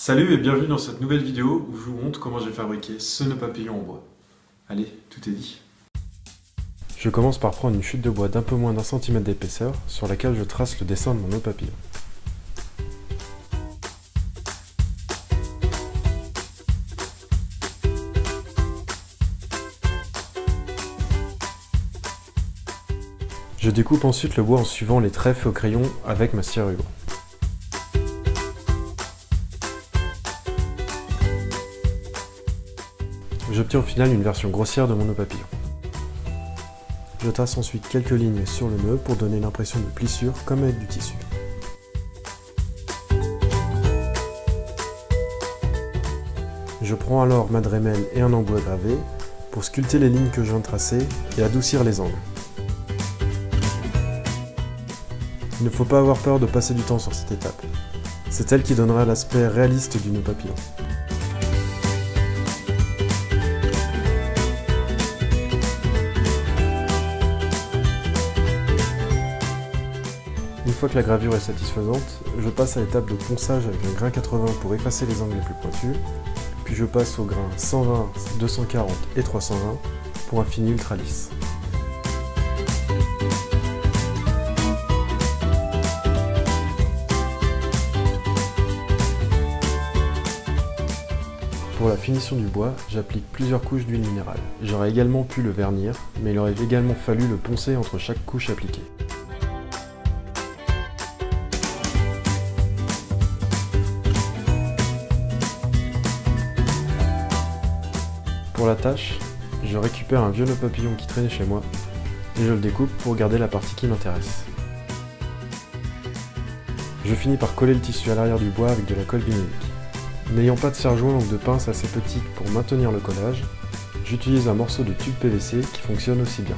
Salut et bienvenue dans cette nouvelle vidéo où je vous montre comment j'ai fabriqué ce nœud papillon en bois. Allez, tout est dit. Je commence par prendre une chute de bois d'un peu moins d'1 cm d'épaisseur sur laquelle je trace le dessin de mon nœud papillon. Je découpe ensuite le bois en suivant les traits faits au crayon avec ma scie à ruban. J'obtiens au final une version grossière de mon nœud papillon. Je trace ensuite quelques lignes sur le nœud pour donner l'impression de plissure comme avec du tissu. Je prends alors ma Dremel et un embout à graver pour sculpter les lignes que je viens de tracer et adoucir les angles. Il ne faut pas avoir peur de passer du temps sur cette étape. C'est elle qui donnera l'aspect réaliste du nœud papillon. Une fois que la gravure est satisfaisante, je passe à l'étape de ponçage avec un grain 80 pour effacer les angles les plus pointus, puis je passe au grain 120, 240 et 320 pour un fini ultra lisse. Pour la finition du bois, j'applique plusieurs couches d'huile minérale. J'aurais également pu le vernir, mais il aurait également fallu le poncer entre chaque couche appliquée. Pour la tâche, je récupère un vieux nœud papillon qui traînait chez moi et je le découpe pour garder la partie qui m'intéresse. Je finis par coller le tissu à l'arrière du bois avec de la colle vinylique. N'ayant pas de serre-joint ou de pince assez petite pour maintenir le collage, j'utilise un morceau de tube PVC qui fonctionne aussi bien.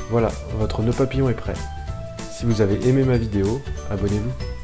Voilà, votre nœud papillon est prêt. Si vous avez aimé ma vidéo, abonnez-vous.